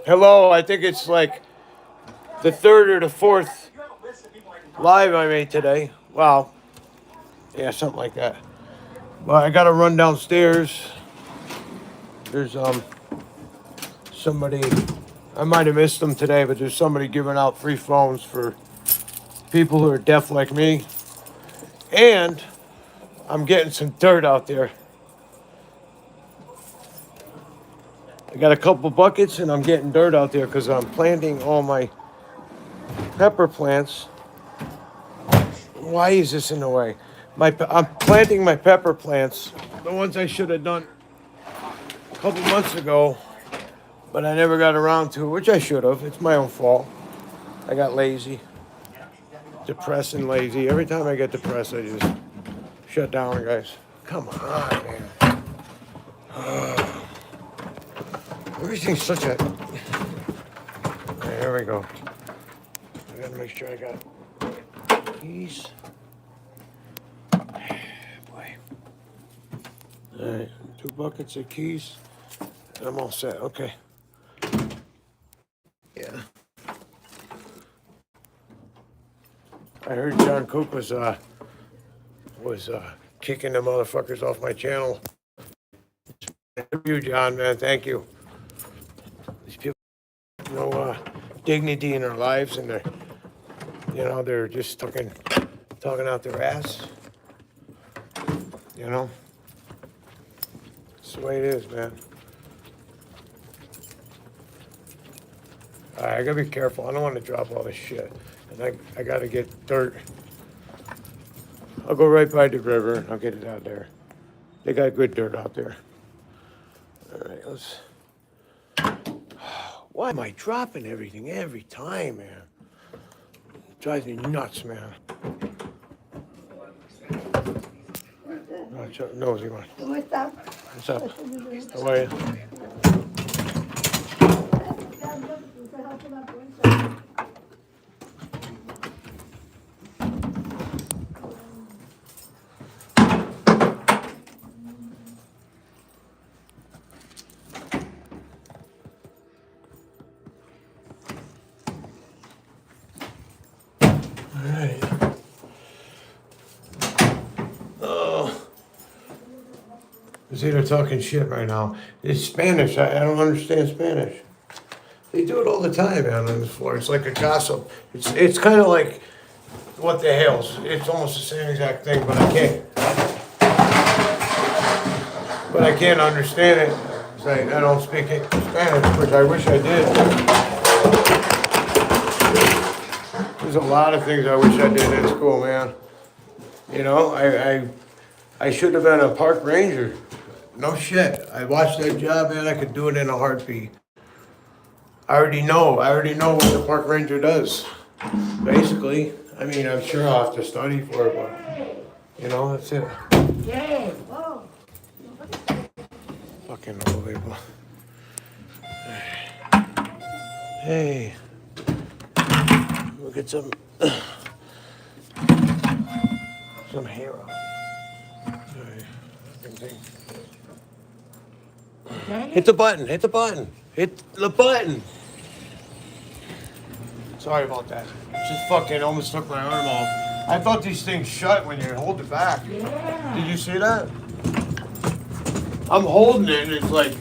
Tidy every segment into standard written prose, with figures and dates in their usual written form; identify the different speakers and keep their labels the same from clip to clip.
Speaker 1: Hello, I think it's like the third or the fourth live I made today. Wow. Yeah, something like that. Well, I gotta run downstairs. There's somebody, I might have missed them today, but there's somebody giving out free phones for people who are deaf like me. And I'm getting some dirt out there. I got a couple buckets and I'm getting dirt out there because I'm planting all my pepper plants. Why is this in the way? I'm planting my pepper plants, the ones I should have done a couple months ago, but I never got around to, which I should have. It's my own fault. I got lazy, depressed and lazy. Every time I get depressed, I just shut down, guys. Come on, man. Everything's such a... Okay, here we go. I gotta make sure I got keys. Boy. All right, 2 buckets of keys. And I'm all set. Okay. Yeah. I heard John Cook was kicking the motherfuckers off my channel. Thank you, John, man. Thank you. These people have no dignity in their lives, and they're just talking out their ass. You know, it's the way it is, man. All right, I gotta be careful. I don't want to drop all this shit, and I gotta get dirt. I'll go right by the river and I'll get it out there. They got good dirt out there. All right, let's. Why am I dropping everything every time, man? It drives me nuts, man. Nosy one. What's up? How are you? See, they're talking shit right now. It's Spanish. I don't understand Spanish. They do it all the time, man, on the floor. It's like a gossip. It's kind of like what the hell's. It's almost the same exact thing, but I can't understand it. It's like I don't speak Spanish, which I wish I did. There's a lot of things I wish I did in school, man. You know, I should have been a park ranger. No shit. I watched that job, man. I could do it in a heartbeat. I already know what the park ranger does. Basically. I mean, I'm sure I'll have to study for it, but, that's it. Yeah. Fucking unbelievable. Hey. We'll get some hair on. Hit the button. Hit the button. Sorry about that. Just fucking almost took my arm off. I thought these things shut when you hold it back. Yeah. Did you see that? I'm holding it and it's like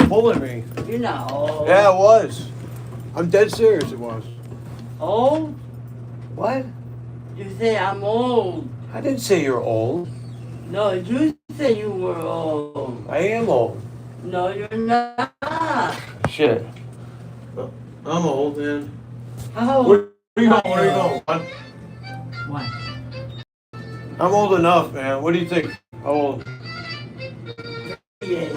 Speaker 1: pulling me.
Speaker 2: You're not old.
Speaker 1: Yeah, it was. I'm dead serious, it was.
Speaker 2: Old?
Speaker 1: What?
Speaker 2: You say I'm old.
Speaker 1: I didn't say you're old.
Speaker 2: No, you said you were old.
Speaker 1: I am old.
Speaker 2: No, you're not.
Speaker 1: Shit. I'm old, man.
Speaker 2: How old?
Speaker 1: Where are you going?
Speaker 2: What?
Speaker 1: I'm old enough, man. What do you think? How old?
Speaker 2: Yeah.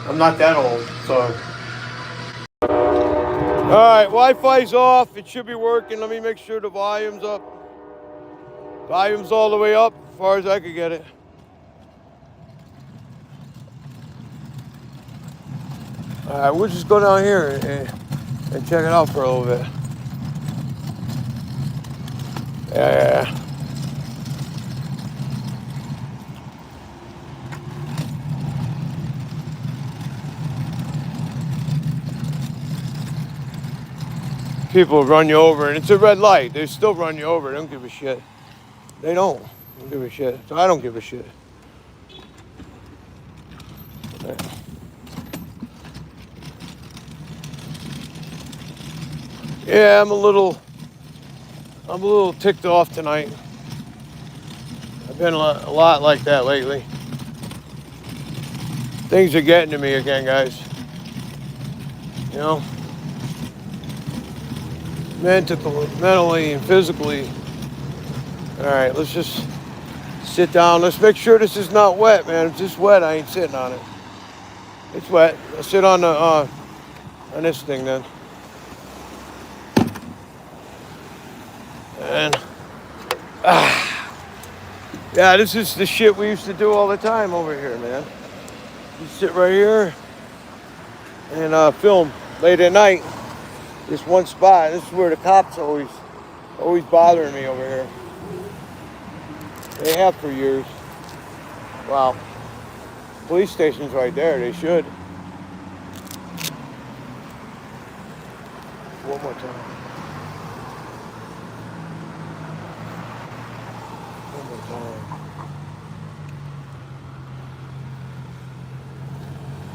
Speaker 1: I'm not that old, so. Alright, Wi-Fi's off. It should be working. Let me make sure the volume's up. Volume's all the way up as far as I could get it. Alright, we'll just go down here and check it out for a little bit. Yeah. people run you over, and it's a red light. They still run you over. They don't give a shit. They don't give a shit. So I don't give a shit. Yeah, I'm a little ticked off tonight. I've been a lot like that lately. Things are getting to me again, guys. You know, mentally and physically. All right, let's just sit down. Let's make sure this is not wet, man. If it's wet, I ain't sitting on it. It's wet. I'll sit on the on this thing then. And yeah, this is the shit we used to do all the time over here, man. You sit right here and film late at night. This one spot. This is where the cops always bothering me over here. They have for years. Wow. Police station's right there. They should. One more time. One more time.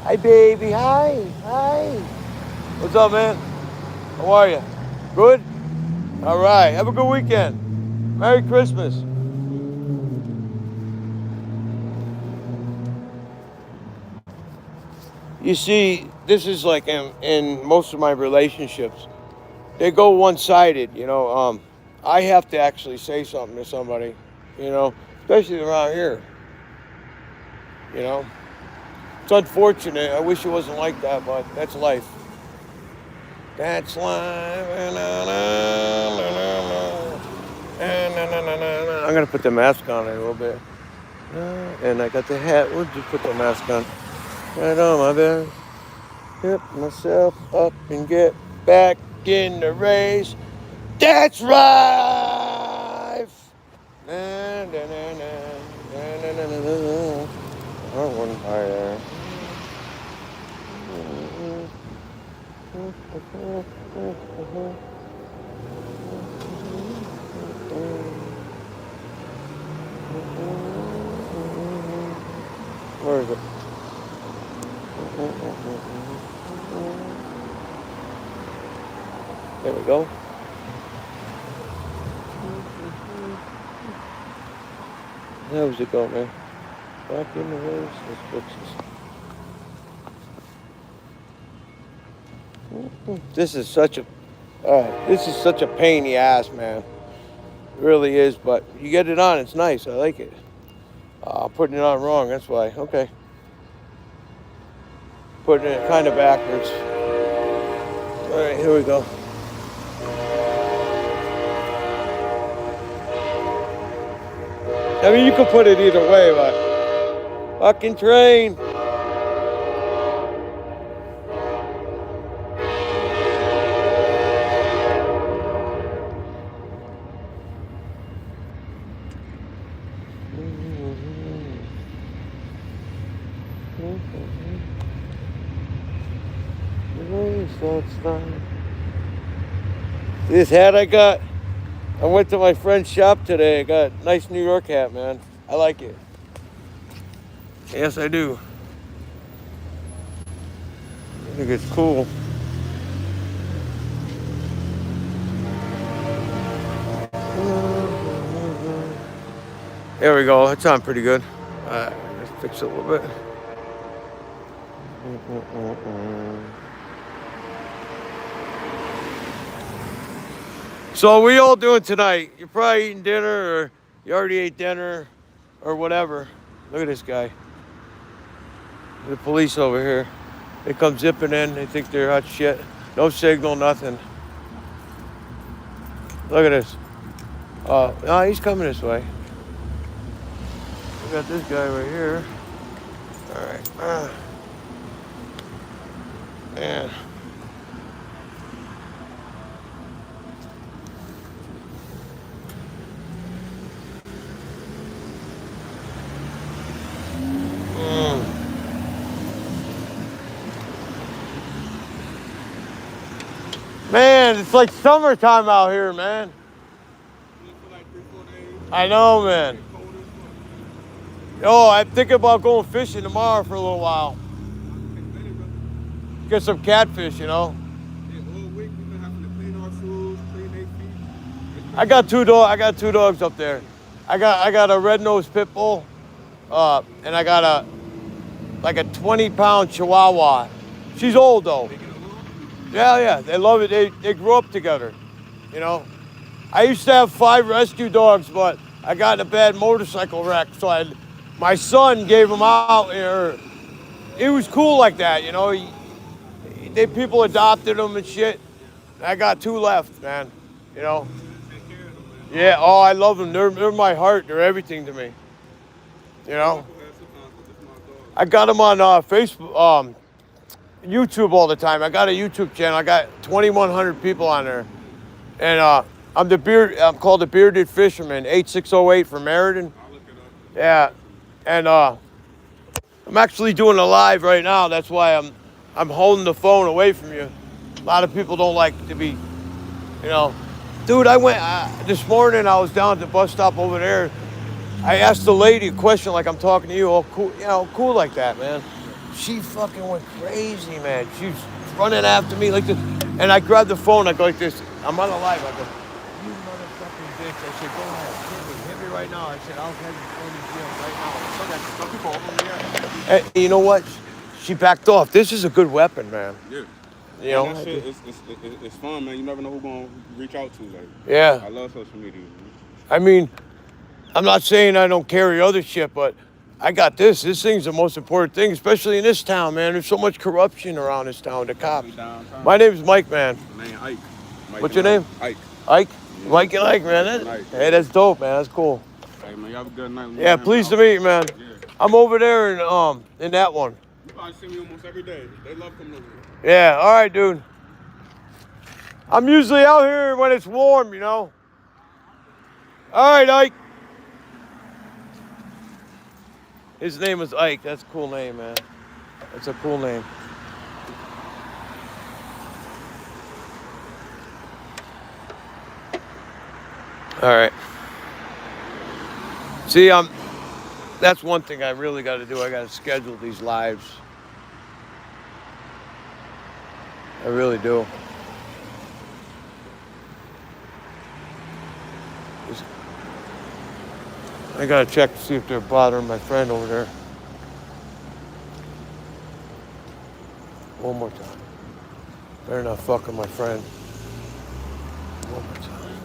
Speaker 1: Hi, baby. Hi. Hi. What's up, man? How are you? Good? All right. Have a good weekend. Merry Christmas. You see, this is like in most of my relationships. They go one-sided, you know. I have to actually say something to somebody, you know, especially around here. You know, it's unfortunate. I wish it wasn't like that, but that's life. That's life. I'm gonna put the mask on in a little bit, and I got the hat. We'll just put the mask on. Right on, my bad. Get myself up and get back in the race. That's right. Na, na, na, na, na, na, na, na, na. I wouldn't buy there. Where is it? There we go. How was it going, man? Back in the race. Let's fix this. This is such a pain in the ass, man. It really is, but you get it on. It's nice. I like it. I'm putting it on wrong. That's why. Okay. Putting it kind of backwards. All right, here we go. I mean, you could put it either way, but fucking train. This hat I got, I went to my friend's shop today. I got a nice New York hat, man. I like it. Yes, I do. I think it's cool. There we go. It's on pretty good. Let's fix it a little bit. So what are we all doing tonight? You're probably eating dinner, or you already ate dinner, or whatever. Look at this guy. The police over here. They come zipping in. They think they're hot shit. No signal, nothing. Look at this. No, he's coming this way. We got this guy right here. All right. Man. Man, it's like summertime out here, man. I know, man. Oh, I'm thinking about going fishing tomorrow for a little while. Get some catfish, you know. I got two dogs up there. I got a red-nosed pit bull, and I got like a 20-pound Chihuahua. She's old though. Yeah, they love it. They grew up together, you know. I used to have 5 rescue dogs, but I got in a bad motorcycle wreck, so my son gave them out. He was cool like that, you know. People adopted them and shit. I got 2 left, man. You know. Yeah. Oh, I love them. They're my heart. They're everything to me. You know. I got them on Facebook, YouTube all the time. I got a YouTube channel. I got 2,100 people on there, and I'm called the Bearded Fisherman. 8608 for Meriden. Yeah, and I'm actually doing a live right now. That's why I'm holding the phone away from you. A lot of people don't like to be, you know. Dude, I went this morning. I was down at the bus stop over there. I asked the lady a question like I'm talking to you. All cool, you know, cool like that, man. She fucking went crazy, man. She was running after me like this, and I grabbed the phone. I go like this. I'm on a live. I go, you motherfucking bitch. I said, go ahead, hit me right now. I said, I'll have you thrown in jail right now. And you know what? She backed off. This is a good weapon, man.
Speaker 3: Yeah.
Speaker 1: You know,
Speaker 3: that shit, it's fun, man. You never know who gonna reach out to. Like,
Speaker 1: yeah.
Speaker 3: I love social media. Man.
Speaker 1: I mean, I'm not saying I don't carry other shit, but I got this. This thing's the most important thing, especially in this town, man. There's so much corruption around this town. The cops. My name's Mike, man.
Speaker 3: My name Ike.
Speaker 1: What's your name?
Speaker 3: Ike.
Speaker 1: Ike? Yeah. Mike and Ike, man. Hey, that's dope, man. That's cool.
Speaker 3: Hey, man, you have a good night.
Speaker 1: Yeah, pleased to meet you, man.
Speaker 3: Yeah.
Speaker 1: I'm over there in that one.
Speaker 3: You probably see me almost every day. They love coming over here.
Speaker 1: Yeah, all right, dude. I'm usually out here when it's warm, you know. All right, Ike. His name was Ike. That's a cool name, man. That's a cool name. All right. See, that's one thing I really got to do. I got to schedule these lives. I really do. I gotta check to see if they're bothering my friend over there. One more time. Better not fuck with my friend. One more time.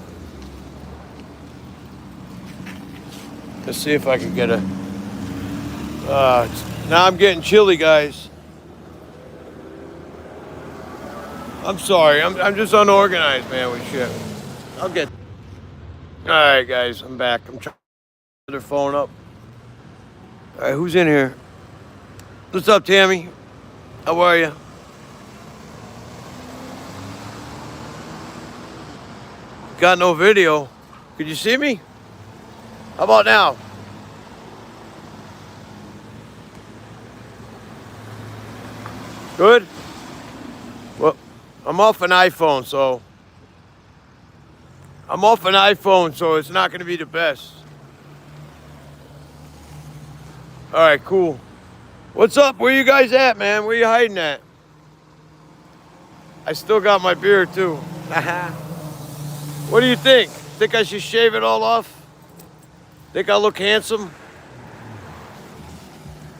Speaker 1: Let's see if I can get a... now I'm getting chilly, guys. I'm sorry. I'm just unorganized, man, with shit. I'll get... All right, guys. I'm back. I'm trying to their phone up. All right, who's in here? What's up, Tammy? How are you? Got no video. Could you see me? How about now? Good? Well, I'm off an iPhone, so it's not going to be the best. All right, cool. What's up? Where you guys at, man? Where you hiding at? I still got my beard, too. What do you think? Think I should shave it all off? Think I look handsome?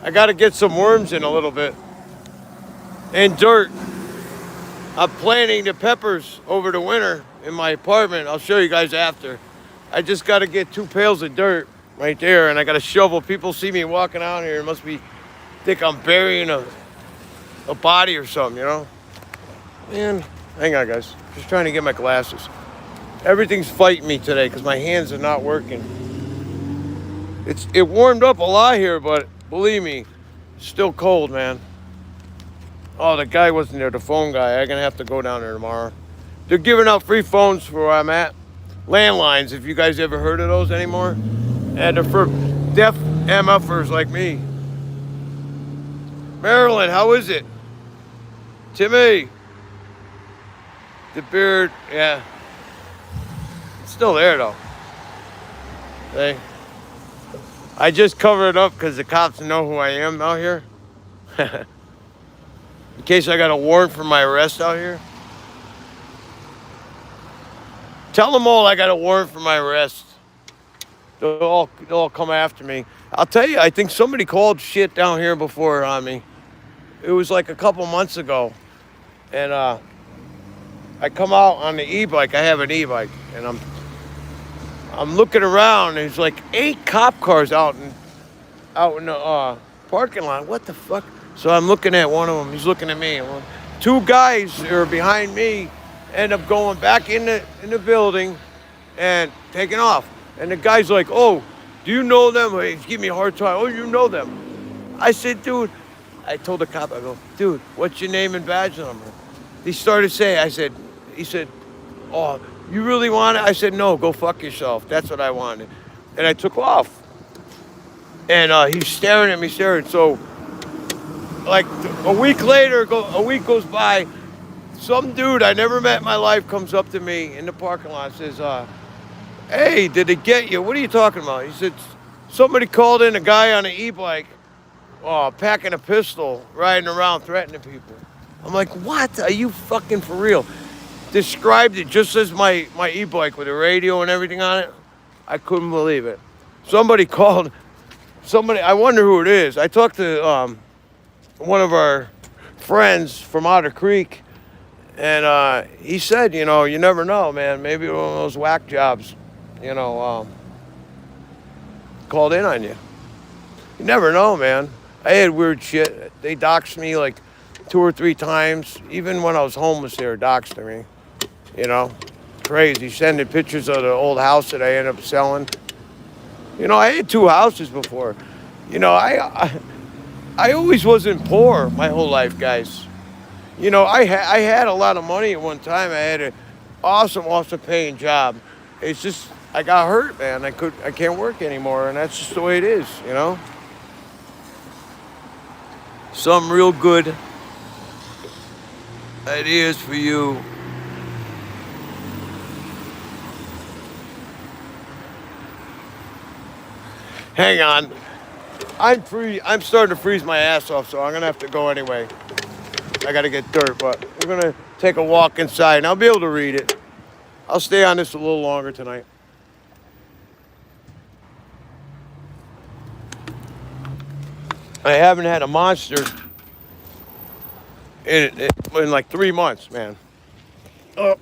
Speaker 1: I got to get some worms in a little bit. And dirt. I'm planting the peppers over the winter in my apartment. I'll show you guys after. I just got to get 2 pails of dirt right there, and I got a shovel. People see me walking out here and must think I'm burying a body or something, you know? Man, hang on, guys. Just trying to get my glasses. Everything's fighting me today because my hands are not working. It warmed up a lot here, but believe me, it's still cold, man. Oh, the guy wasn't there, the phone guy. I'm gonna have to go down there tomorrow. They're giving out free phones for where I'm at. Landlines, if you guys ever heard of those anymore. And they're for deaf MFers like me. Marilyn, how is it? Timmy. The beard, yeah. It's still there though. Hey. I just cover it up because the cops know who I am out here. In case I got a warrant for my arrest out here. Tell them all I got a warrant for my arrest. They'll all come after me. I'll tell you, I think somebody called shit down here before on me. It was like a couple months ago. And I come out on the e-bike. I have an e-bike. And I'm looking around. And there's like 8 cop cars out in the parking lot. What the fuck? So I'm looking at one of them. He's looking at me. 2 guys that are behind me end up going back in the building and taking off. And the guy's like, "Oh, do you know them?" He's giving me a hard time. "Oh, you know them?" I said, "Dude," I told the cop, I go, "Dude, what's your name and badge number?" He started saying, he said, "Oh, you really want it?" I said, "No, go fuck yourself. That's what I wanted." And I took off. And he's staring at me, So, like a week goes by. Some dude I never met in my life comes up to me in the parking lot and says, "Hey, did it get you?" "What are you talking about?" He said, "Somebody called in a guy on an e-bike, packing a pistol, riding around, threatening people." I'm like, "What? Are you fucking for real?" Described it just as my e-bike with a radio and everything on it. I couldn't believe it. Somebody called. I wonder who it is. I talked to one of our friends from Otter Creek, and he said, you never know, man. Maybe one of those whack jobs, called in on you. You never know, man. I had weird shit. They doxed me like 2 or 3 times. Even when I was homeless, they were doxing me. Crazy. Sending pictures of the old house that I ended up selling. I had 2 houses before. I always wasn't poor my whole life, guys. I had a lot of money at one time. I had an awesome paying job. It's just I got hurt, man. I can't work anymore, and that's just the way it is, Some real good ideas for you. Hang on. I'm starting to freeze my ass off, so I'm going to have to go anyway. I got to get dirt, but we're going to take a walk inside, and I'll be able to read it. I'll stay on this a little longer tonight. I haven't had a monster in like 3 months, man. I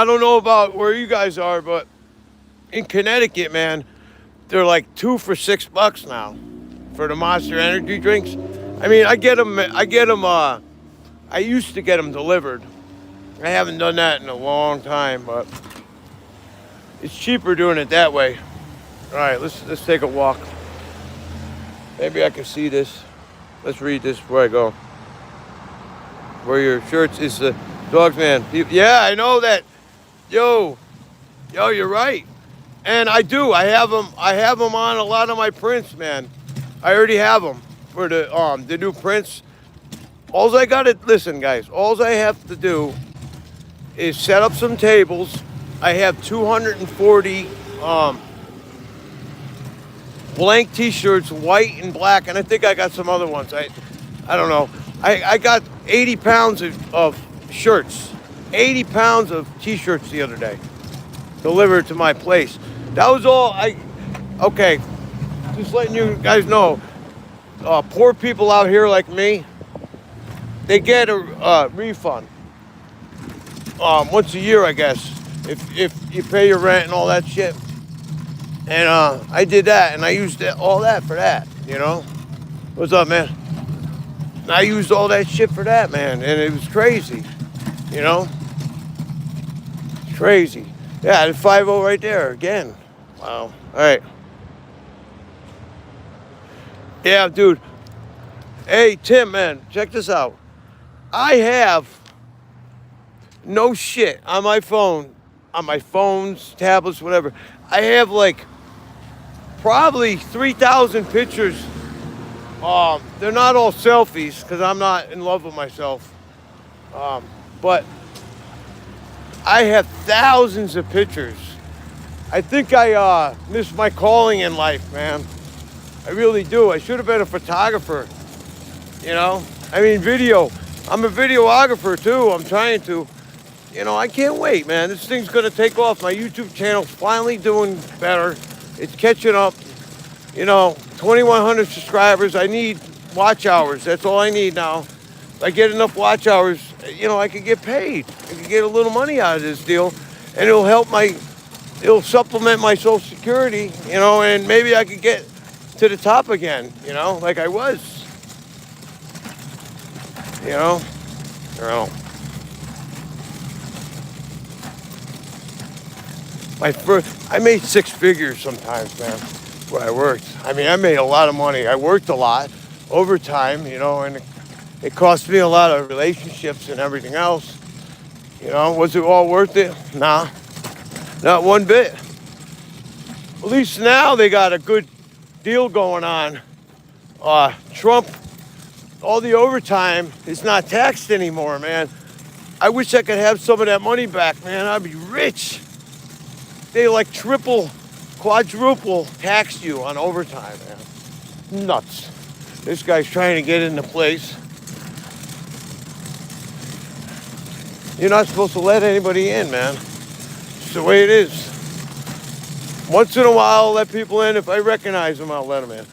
Speaker 1: don't know about where you guys are, but in Connecticut, man, they're like 2 for $6 now for the Monster Energy drinks. I mean, I get them. I used to get them delivered. I haven't done that in a long time, but it's cheaper doing it that way. All right, let's take a walk. Maybe I can see this. Let's read this before I go. Where your shirts is the dogs, man. Yeah, I know that. Yo, you're right. And I do. I have them on a lot of my prints, man. I already have them for the new prints. Listen, guys. All I have to do is set up some tables. I have 240 blank T-shirts, white and black, and I think I got some other ones. I don't know. I got 80 pounds of shirts, 80 pounds of T-shirts the other day, delivered to my place. That was all. Okay, just letting you guys know, poor people out here like me, they get a refund once a year, I guess, if you pay your rent and all that shit. And I did that, and I used all that for that, What's up, man? I used all that shit for that, man, and it was crazy, Crazy. Yeah, the 5-0 right there again. Wow. All right. Yeah, dude. Hey, Tim, man, check this out. I have no shit on my phone, on my phones, tablets, whatever. I have like probably 3,000 pictures. They're not all selfies because I'm not in love with myself. But I have thousands of pictures. I think I missed my calling in life, man. I really do. I should have been a photographer, you know? I mean, video. I'm a videographer too. I'm trying to. You know, I can't wait, man. This thing's gonna take off. My YouTube channel's finally doing better. It's catching up. You know, 2,100 subscribers. I need watch hours. That's all I need now. If I get enough watch hours, you know, I could get paid. I could get a little money out of this deal, and it'll supplement my Social Security, you know, and maybe I could get to the top again, you know, like I was. You know? I don't know. I made 6 figures sometimes, man, where I worked. I mean, I made a lot of money. I worked a lot, overtime, you know, and it cost me a lot of relationships and everything else. You know, was it all worth it? Nah, not one bit. At least now they got a good deal going on. Trump, all the overtime is not taxed anymore, man. I wish I could have some of that money back, man. I'd be rich. They like triple, quadruple tax you on overtime, man. Nuts. This guy's trying to get into place. You're not supposed to let anybody in, man. It's the way it is. Once in a while, I'll let people in. If I recognize them, I'll let them in.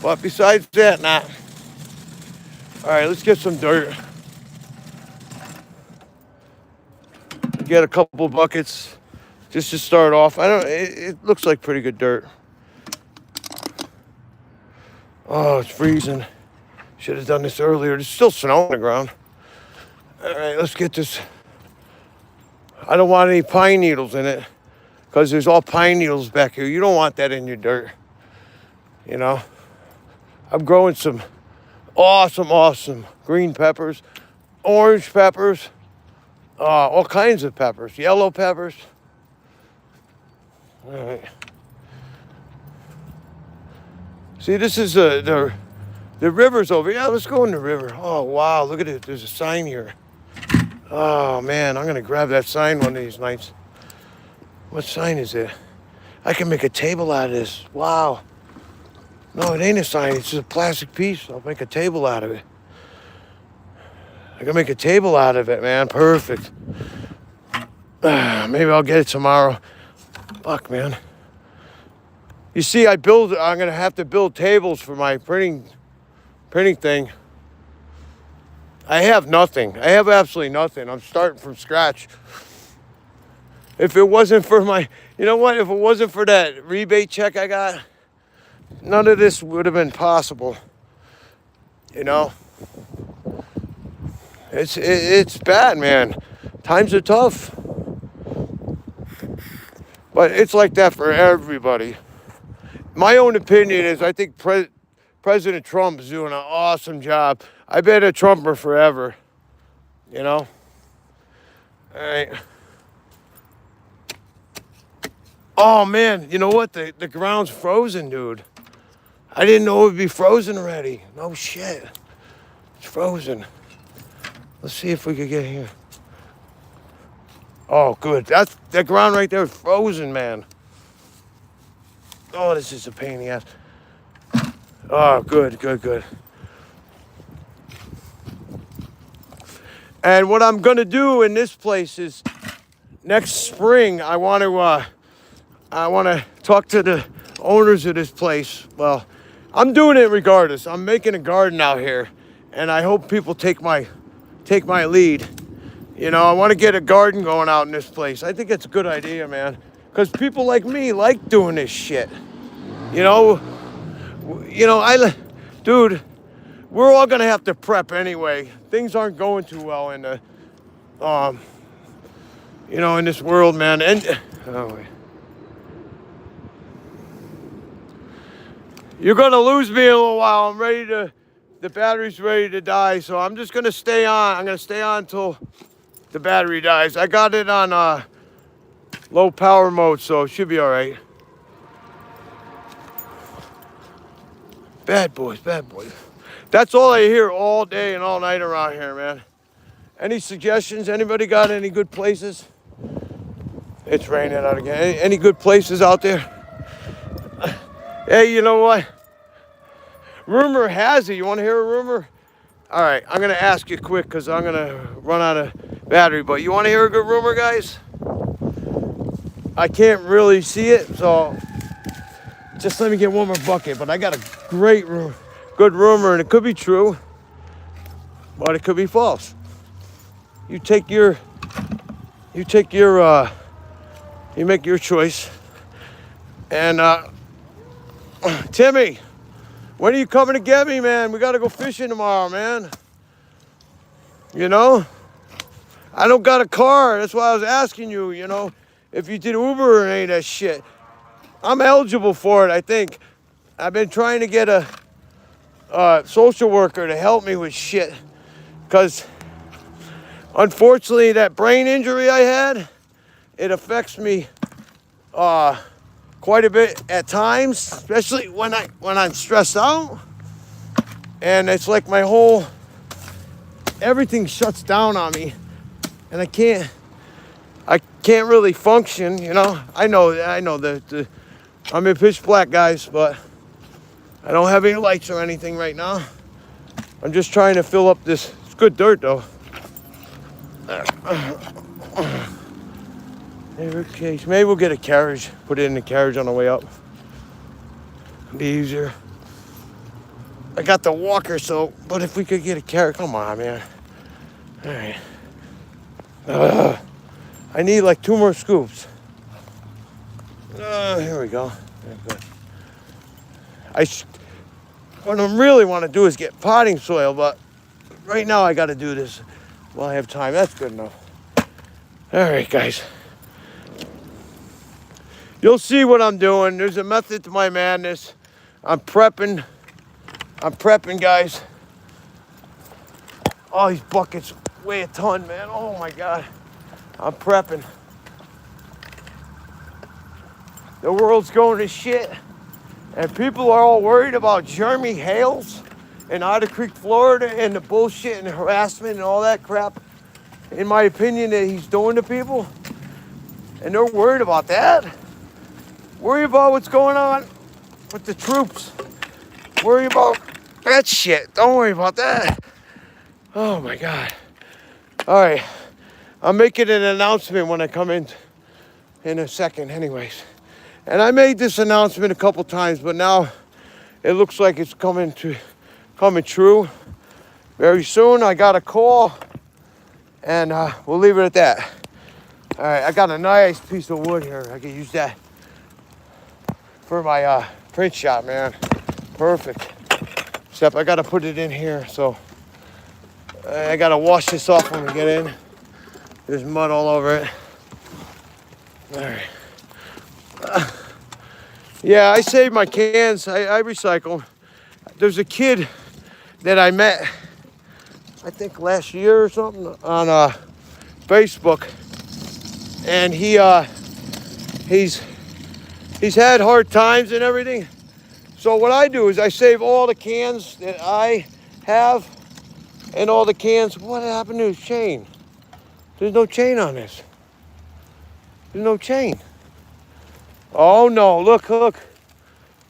Speaker 1: But besides that, nah. All right, let's get some dirt. Get a couple buckets. Just to start off, it looks like pretty good dirt. Oh, it's freezing. Should have done this earlier. There's still snow on the ground. All right, let's get this. I don't want any pine needles in it because there's all pine needles back here. You don't want that in your dirt. You know, I'm growing some awesome green peppers, orange peppers, all kinds of peppers, yellow peppers. All right. See, this is the river's over. Yeah, let's go in the river. Oh, wow, look at it. There's a sign here. Oh, man, I'm going to grab that sign one of these nights. What sign is it? I can make a table out of this. Wow. No, it ain't a sign. It's just a plastic piece. I'll make a table out of it. I can make a table out of it, man. Perfect. Maybe I'll get it tomorrow. Fuck, man. You see, I'm going to have to build tables for my printing thing. I have nothing. I have absolutely nothing. I'm starting from scratch. If it wasn't for you know what? If it wasn't for that rebate check I got, none of this would have been possible. You know? It's bad, man. Times are tough. But it's like that for everybody. My own opinion is I think President Trump is doing an awesome job. I've been a Trumper forever, you know? All right. Oh, man, you know what? The ground's frozen, dude. I didn't know it would be frozen already. No shit. It's frozen. Let's see if we could get here. Oh, good. That ground right there is frozen, man. Oh, this is a pain in the ass. Oh, good. And what I'm going to do in this place is next spring, I want to talk to the owners of this place. Well, I'm doing it regardless. I'm making a garden out here, and I hope people take my lead. You know, I want to get a garden going out in this place. I think it's a good idea, man. Because people like me like doing this shit. You know, dude, we're all going to have to prep anyway. Things aren't going too well in the, in this world, man. And, you're going to lose me in a little while. The battery's ready to die. So I'm just going to stay on. I'm going to stay on until the battery dies. I got it on low power mode, so it should be all right. Bad boys. That's all I hear all day and all night around here, man. Any suggestions? Anybody got any good places? It's raining out again. Any good places out there? Hey, you know what? Rumor has it. You want to hear a rumor? All right, I'm going to ask you quick because I'm going to run out of battery. But you want to hear a good rumor, guys? I can't really see it, so just let me get one more bucket. But I got a good rumor, and it could be true, but it could be false. You make your choice. And Timmy, when are you coming to get me, man? We got to go fishing tomorrow, man. You know? I don't got a car. That's why I was asking you, you know, if you did Uber or any of that shit. I'm eligible for it, I think. I've been trying to get a social worker to help me with shit. Because, unfortunately, that brain injury I had, it affects me quite a bit at times, especially when I'm stressed out. And it's like everything shuts down on me, and I can't really function, you know. I know that I'm in pitch black, guys, but I don't have any lights or anything right now. I'm just trying to fill up this. It's good dirt though. Okay, maybe we'll get a carriage, put it in the carriage on the way up. It'll be easier. I got the walker, but if we could get a carriage, come on, man. All right. I need like 2 more scoops. Here we go. Good. What I really want to do is get potting soil, but right now I got to do this while I have time. That's good enough. All right, guys. You'll see what I'm doing. There's a method to my madness. I'm prepping, guys. All these buckets weigh a ton, man. Oh my God. I'm prepping. The world's going to shit. And people are all worried about Jeremy Hales in Otter Creek, Florida, and the bullshit and harassment and all that crap, in my opinion, that he's doing to people. And they're worried about that. Worry about what's going on with the troops. Worry about that shit. Don't worry about that. Oh my God. All right. I'm making an announcement when I come in a second anyways. And I made this announcement a couple times, but now it looks like it's coming true. Very soon I got a call, and we'll leave it at that. All right, I got a nice piece of wood here. I can use that for my print shop, man. Perfect. Except I got to put it in here, so I got to wash this off when we get in. There's mud all over it. All right. Yeah, I save my cans. I recycle. There's a kid that I met, I think last year or something, on Facebook, and he's had hard times and everything. So what I do is I save all the cans that I have and all the cans. What happened to his chain? There's no chain on this. There's no chain. Oh no, look. Oh,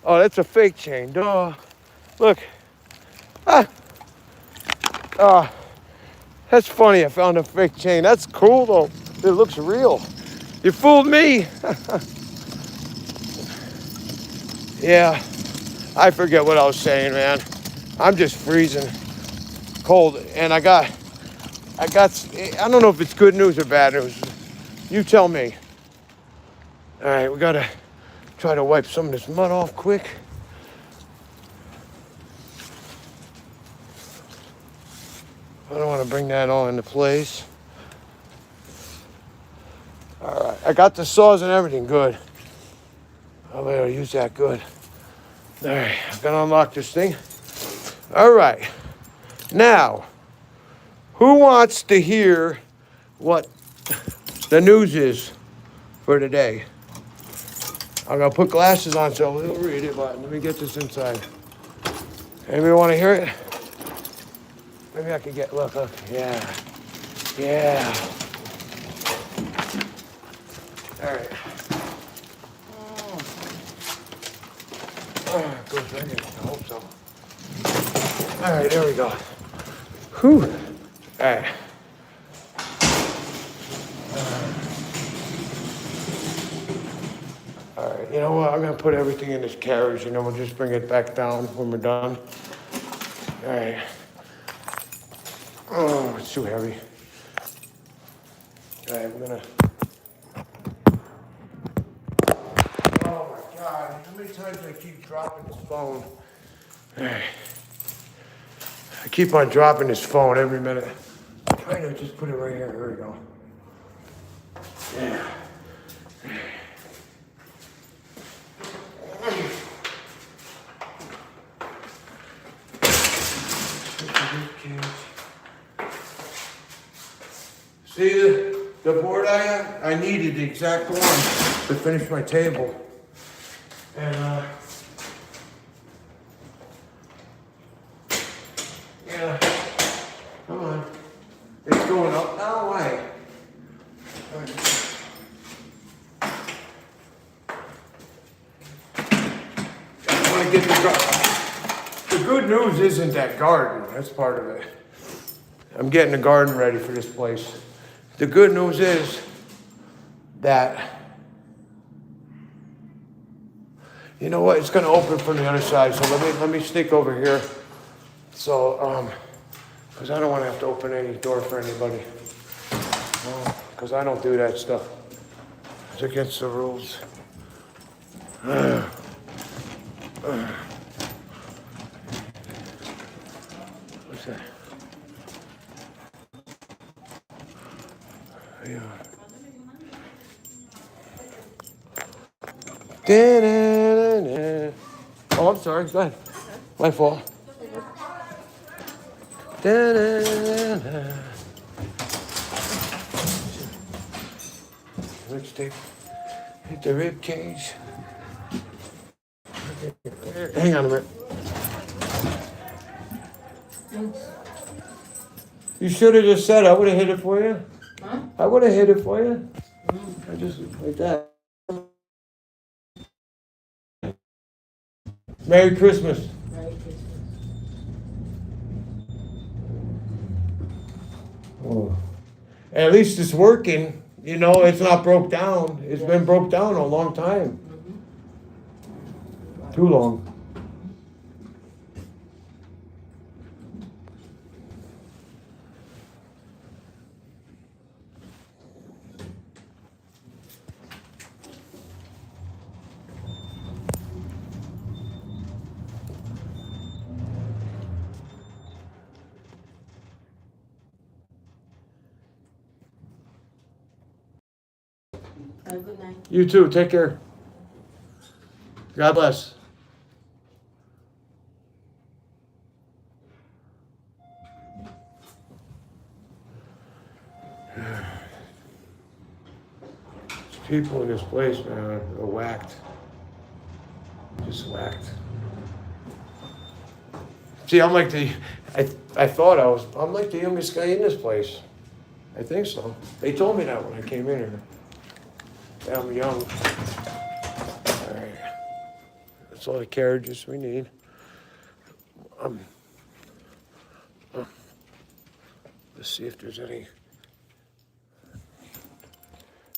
Speaker 1: that's a fake chain, duh. Look. That's funny, I found a fake chain. That's cool though. It looks real. You fooled me. Yeah, I forget what I was saying, man. I'm just freezing cold, and I don't know if it's good news or bad news. You tell me. All right, we gotta try to wipe some of this mud off quick. I don't want to bring that all into place. All right, I got the saws and everything good. I'll be able to use that good. All right, I'm gonna unlock this thing. All right, now, who wants to hear what the news is for today? I'm gonna put glasses on so we'll read it, but let me get this inside. Anybody want to hear it? Maybe I could look, yeah. right. Oh, it goes right in. I hope so. All right, there we go. Whew. All right. All right, you know what? I'm gonna put everything in this carriage, and then we'll just bring it back down when we're done. All right. Oh, it's too heavy. All right, we're gonna. Oh my God! How many times do I keep dropping this phone? All right. I keep on dropping this phone every minute. I'm trying to just put it right here. Here we go. Yeah. See the board I have? I needed the exact one to finish my table. And yeah, come on. It's going up now, why? I want to get the good news isn't that garden, that's part of it. I'm getting the garden ready for this place. The good news is that, you know what, it's gonna open from the other side, so let me sneak over here. So, because I don't want to have to open any door for anybody. Because I don't do that stuff. It's against the rules. What's that? Yeah. Da-da-da-da. Oh, I'm sorry. Go ahead. My fault. Da-da-da-da. Let's hit the rib cage. Hang on a minute. You should have just said I would have hit it for you. Huh? I would have hit it for you. I just like that. Merry Christmas.
Speaker 2: Merry Christmas.
Speaker 1: Oh. At least it's working. You know, it's not broke down. It's been broke down a long time. Too long.
Speaker 2: Have a good night.
Speaker 1: You too. Take care. God bless. People in this place, man, are whacked. Just whacked. See, I'm like I'm like the youngest guy in this place. I think so. They told me that when I came in here. Yeah, I'm young. All right. That's all the carriages we need. Let's see if there's any.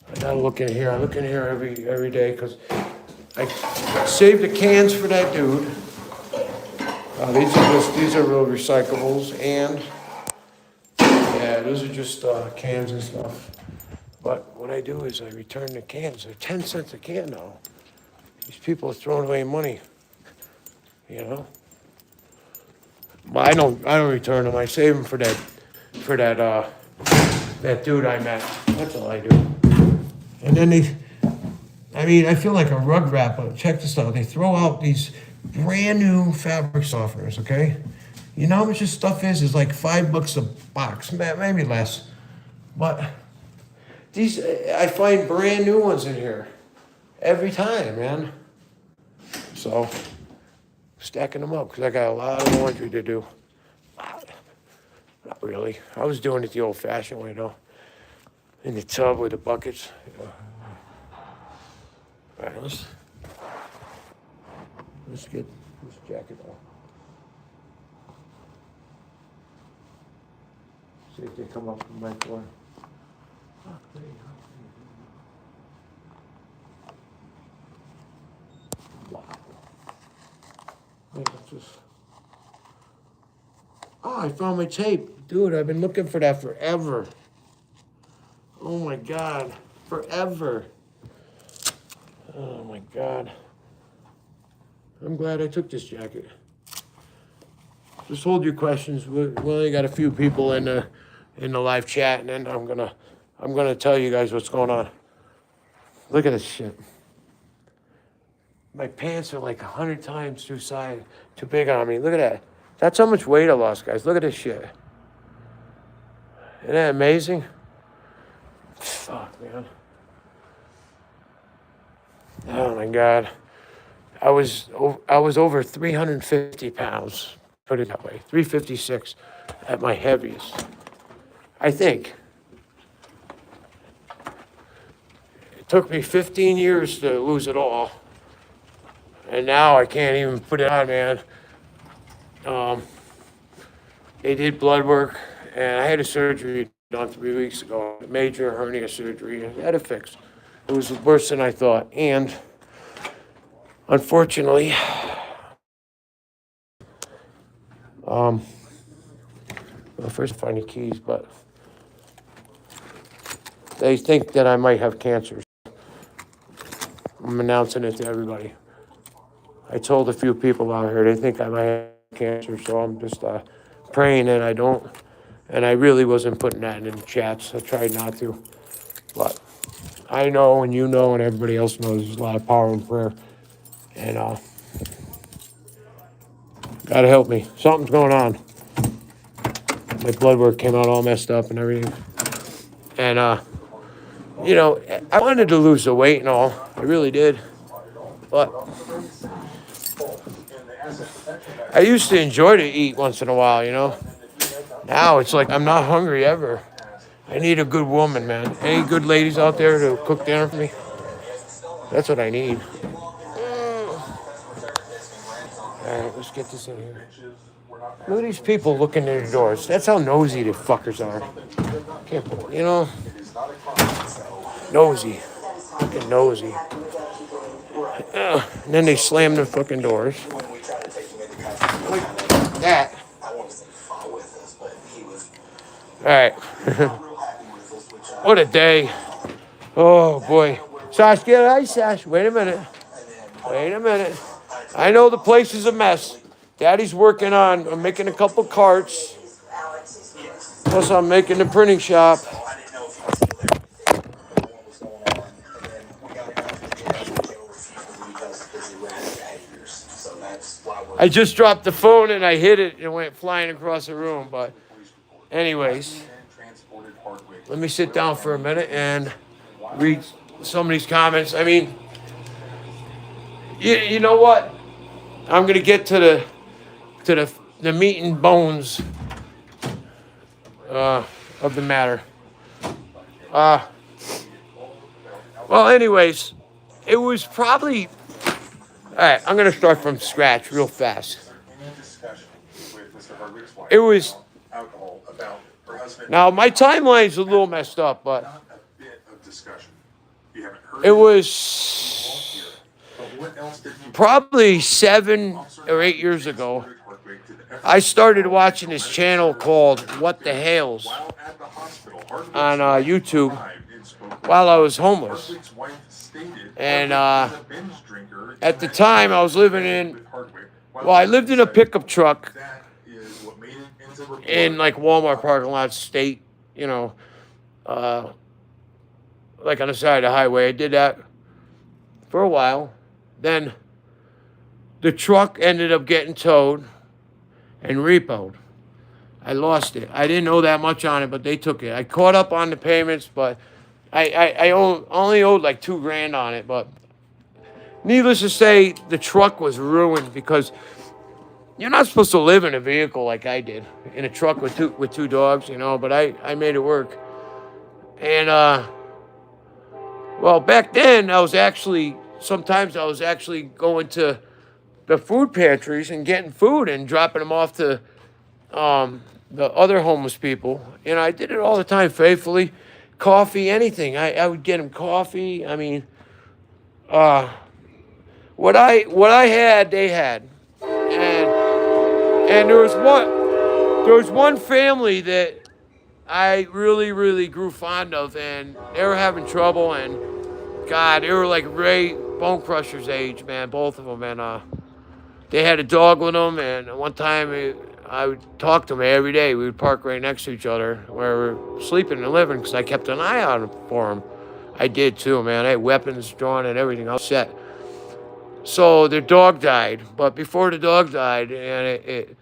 Speaker 1: I gotta look in here. I look in here every day because I saved the cans for that dude. These are real recyclables, and yeah, those are just cans and stuff. But what I do is I return the cans. They're 10 cents a can now. These people are throwing away money. You know. But I don't return them. I save them for that dude I met. That's all I do. And then I feel like a rug rapper. Check this out. They throw out these brand new fabric softeners, okay? You know how much this stuff is? It's like $5 a box, maybe less. But these, I find brand new ones in here every time, man. So, stacking them up because I got a lot of laundry to do. Not really. I was doing it the old-fashioned way, though. In the tub with the buckets. All right, let's get this jacket off. See if they come up from my door. Wow. Wait, let's just... Oh, I found my tape. Dude, I've been looking for that forever. Oh my God, forever. Oh my God. I'm glad I took this jacket. Just hold your questions. We only got a few people in the live chat, and then I'm gonna tell you guys what's going on. Look at this shit. My pants are like 100 times too big on me. Look at that. That's how much weight I lost, guys. Look at this shit. Isn't that amazing? Fuck, man. Oh my God. I was over 350 pounds. Put it that way. 356 at my heaviest. I think. It took me 15 years to lose it all. And now I can't even put it on, man. They did blood work, and I had a surgery done 3 weeks ago. A major hernia surgery. I had it fixed. It was worse than I thought. And unfortunately, well, first find the keys, but they think that I might have cancer. I'm announcing it to everybody. I told a few people out here, they think I might have cancer, so I'm just praying that I don't. And I really wasn't putting that in the chats. I tried not to. But I know, and you know, and everybody else knows there's a lot of power in prayer. And gotta help me. Something's going on. My blood work came out all messed up and everything. And, you know, I wanted to lose the weight and all. I really did. But I used to enjoy to eat once in a while, you know. Now it's like I'm not hungry ever. I need a good woman, man. Any good ladies out there to cook dinner for me? That's what I need. All right, let's get this in here. Look at these people looking in the doors. That's how nosy the fuckers are. Can't, you know? Nosy. Fucking nosy. And then they slam their fucking doors. Like that. All right. What a day. Oh, boy. Sash, get it. Hi, Sash. Wait a minute. Wait a minute. I know the place is a mess. Daddy's working on, I'm making a couple carts. Plus, I'm making the printing shop. I just dropped the phone and I hit it and it went flying across the room. But anyways, let me sit down for a minute and read some of these comments. I mean, you know what? I'm going to get to the meat and bones of the matter. Well, anyways, it was probably... All right, I'm going to start from scratch real fast. It was... Now, my timeline's a little messed up, but... It was... probably 7 or 8 years ago. I started watching this channel called What the Hales on YouTube while I was homeless. And at the time, I was living in, well, I lived in a pickup truck in like Walmart parking lot, state, you know, like on the side of the highway. I did that for a while. Then the truck ended up getting towed and repoed. I lost it. I didn't owe that much on it, but they took it. I caught up on the payments, but I only owed like $2,000 on it. But needless to say, the truck was ruined because you're not supposed to live in a vehicle like I did, in a truck with two dogs, you know. But I made it work. And well, back then I was actually sometimes I was actually going to the food pantries and getting food and dropping them off to the other homeless people. And I did it all the time faithfully. Coffee, anything. I would get them coffee. I mean, what I had, they had. And there was one family that I really, really grew fond of, and they were having trouble, and God, they were like Ray Bone Crusher's age, man, both of them, and they had a dog with them, and one time I would talk to them every day. We would park right next to each other where we were sleeping and living, because I kept an eye out for them. I did too, man. I had weapons drawn and everything. I was set. So their dog died, but before the dog died, and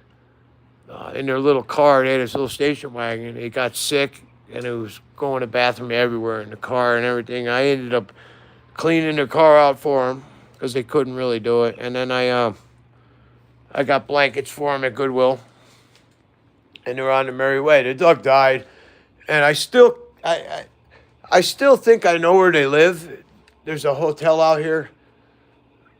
Speaker 1: in their little car, they had this little station wagon. It got sick, and it was going to the bathroom everywhere in the car and everything. I ended up cleaning their car out for them because they couldn't really do it. And then I got blankets for them at Goodwill, and they were on the merry way. The dog died, and I still think I know where they live. There's a hotel out here.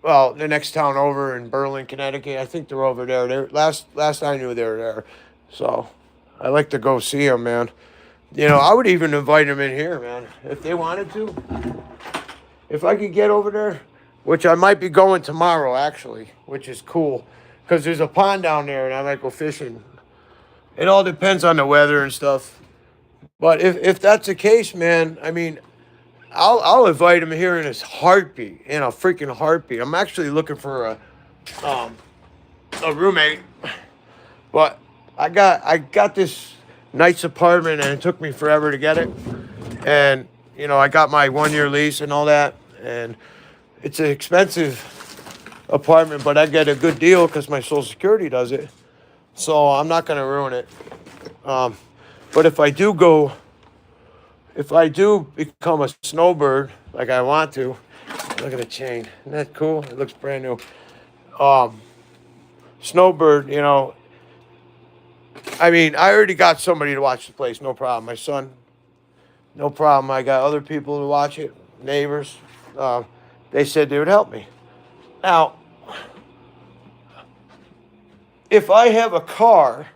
Speaker 1: Well, the next town over in Berlin, Connecticut. I think they're over there. Last I knew, they were there. So I like to go see them, man. You know, I would even invite them in here, man, if they wanted to. If I could get over there, which I might be going tomorrow, actually, which is cool, because there's a pond down there, and I might go fishing. It all depends on the weather and stuff. But if that's the case, man, I mean, I'll invite him here in a freaking heartbeat. I'm actually looking for a roommate, but I got this nice apartment, and it took me forever to get it. And you know, I got my 1-year lease and all that, and it's an expensive apartment, but I get a good deal because my Social Security does it. So I'm not gonna ruin it. But if I do become a snowbird, like I want to, look at the chain. Isn't that cool? It looks brand new. Snowbird, you know, I mean, I already got somebody to watch the place, no problem. My son, no problem. I got other people to watch it, neighbors. They said they would help me. Now, if I have a car,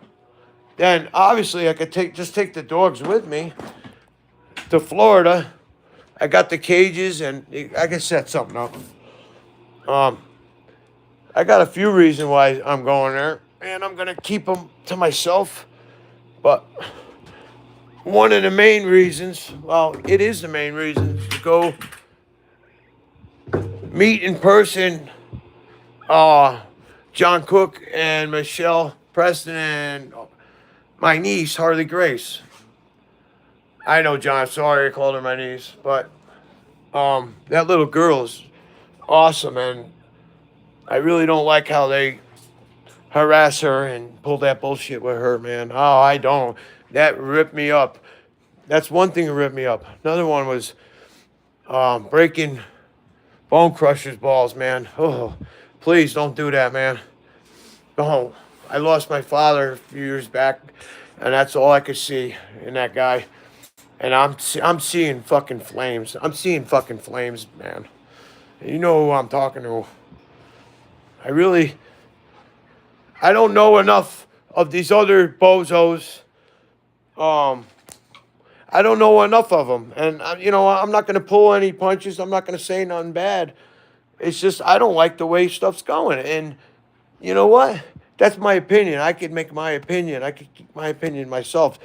Speaker 1: then obviously I could just take the dogs with me to Florida. I got the cages, and I can set something up. I got a few reasons why I'm going there, and I'm gonna keep them to myself. But one of the main reasons, well, it is the main reason, to go meet in person John Cook and Michelle Preston and my niece Harley Grace. I know, John, sorry I called her my niece, but that little girl is awesome, and I really don't like how they harass her and pull that bullshit with her, man. Oh, I don't. That ripped me up. That's one thing that ripped me up. Another one was breaking Bone Crusher's balls, man. Oh, please don't do that, man. Oh, I lost my father a few years back, and that's all I could see in that guy. And I'm seeing fucking flames. I'm seeing fucking flames, man. You know who I'm talking to. I don't know enough of these other bozos. I don't know enough of them. And, you know, I'm not going to pull any punches. I'm not going to say nothing bad. It's just I don't like the way stuff's going. And you know what? That's my opinion. I could make my opinion. I could keep my opinion myself.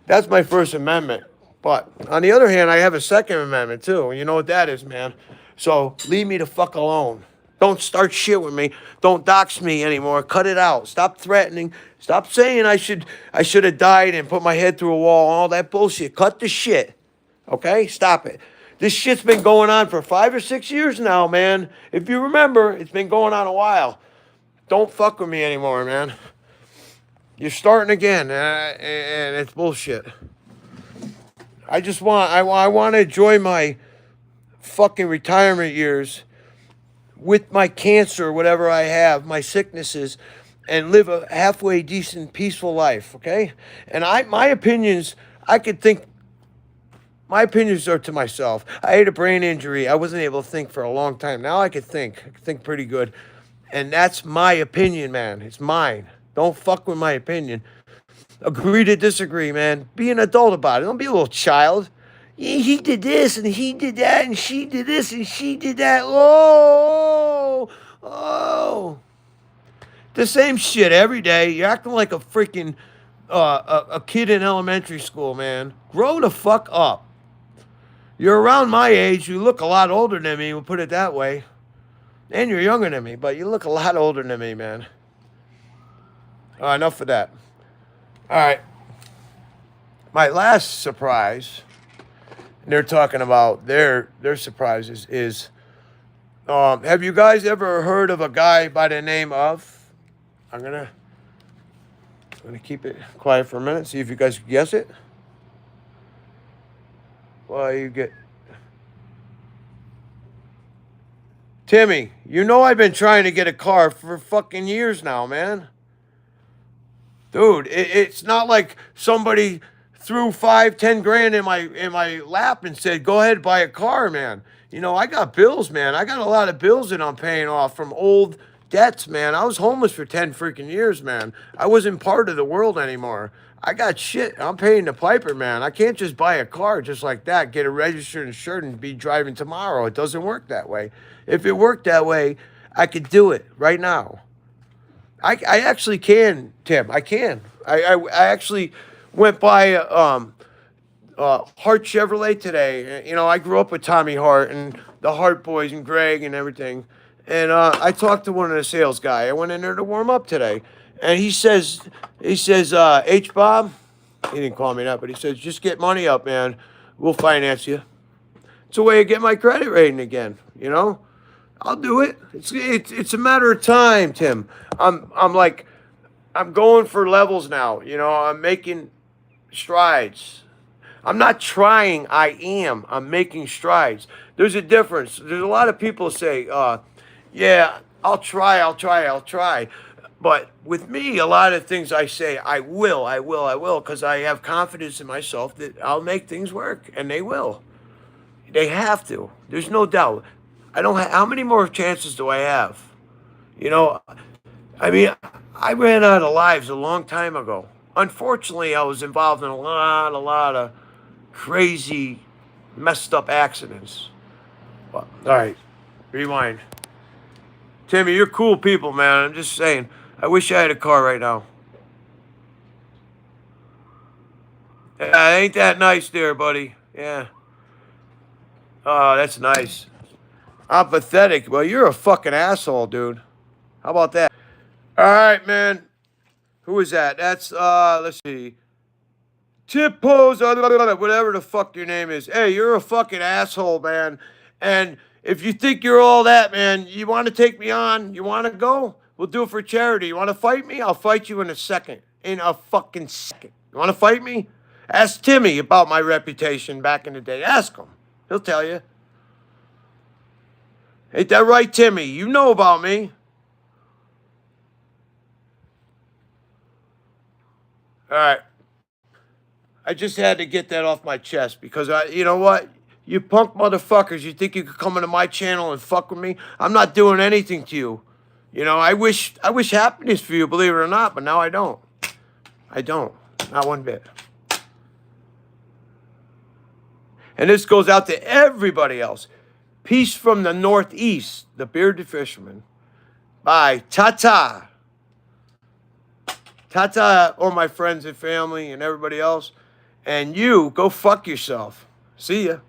Speaker 1: That's my First Amendment. But on the other hand, I have a Second Amendment too. You know what that is, man. So leave me the fuck alone. Don't start shit with me. Don't dox me anymore. Cut it out. Stop threatening. Stop saying I should have died and put my head through a wall. All that bullshit. Cut the shit. Okay? Stop it. This shit's been going on for 5 or 6 years now, man. If you remember, it's been going on a while. Don't fuck with me anymore, man. You're starting again, and it's bullshit. I want to enjoy my fucking retirement years with my cancer, whatever I have, my sicknesses, and live a halfway decent, peaceful life, okay? And my opinions, I could think My opinions are to myself. I had a brain injury. I wasn't able to think for a long time. Now I can think. I can think pretty good. And that's my opinion, man. It's mine. Don't fuck with my opinion. Agree to disagree, man. Be an adult about it. Don't be a little child. He did this and he did that and she did this and she did that. Oh, oh. The same shit every day. You're acting like a freaking a kid in elementary school, man. Grow the fuck up. You're around my age. You look a lot older than me, we'll put it that way. And you're younger than me, but you look a lot older than me, man. Enough of that. All right. My last surprise, and they're talking about their surprises, is have you guys ever heard of a guy by the name of, I'm gonna keep it quiet for a minute, see if you guys guess it. Well, you get Timmy, you know I've been trying to get a car for fucking years now, man. Dude, it's not like somebody threw 5-10 grand in my lap and said, go ahead, buy a car, man. You know, I got bills, man. I got a lot of bills that I'm paying off from old debts, man. I was homeless for 10 freaking years, man. I wasn't part of the world anymore. I got shit. I'm paying the piper, man. I can't just buy a car just like that, get a registered insured and be driving tomorrow. It doesn't work that way. If it worked that way, I could do it right now. I actually can, Tim. I can. I actually went by Hart Chevrolet today. You know, I grew up with Tommy Hart and the Hart boys and Greg and everything. And I talked to one of the sales guy. I went in there to warm up today. And he says, H. Bob, he didn't call me that, but he says, just get money up, man. We'll finance you. It's a way to get my credit rating again, you know? I'll do it. It's a matter of time, Tim. I'm going for levels now. You know, I'm making strides. I'm not trying. I am. I'm making strides. There's a difference. There's a lot of people say, yeah, I'll try. But with me, a lot of things I say, I will, because I have confidence in myself that I'll make things work, and they will. They have to. There's no doubt. I don't have, how many more chances do I have? You know, I mean, I ran out of lives a long time ago. Unfortunately, I was involved in a lot of crazy, messed up accidents. Well, all right, rewind. Timmy, you're cool people, man. I'm just saying. I wish I had a car right now. Yeah, ain't that nice there, buddy? Yeah. Oh, that's nice. I'm pathetic. Well, you're a fucking asshole, dude. How about that? All right, man. Who is that? That's, let's see. Tip Pose, whatever the fuck your name is. Hey, you're a fucking asshole, man. And if you think you're all that, man, you want to take me on? You want to go? We'll do it for charity. You want to fight me? I'll fight you in a second. In a fucking second. You want to fight me? Ask Timmy about my reputation back in the day. Ask him. He'll tell you. Ain't that right, Timmy? You know about me. All right. I just had to get that off my chest because, you know what? You punk motherfuckers, you think you could come into my channel and fuck with me? I'm not doing anything to you. You know, I wish happiness for you, believe it or not, but now I don't. I don't. Not one bit. And this goes out to everybody else. Peace from the Northeast, the Bearded Fisherman. Bye. Ta-ta. Ta-ta, all my friends and family and everybody else. And you, go fuck yourself. See ya.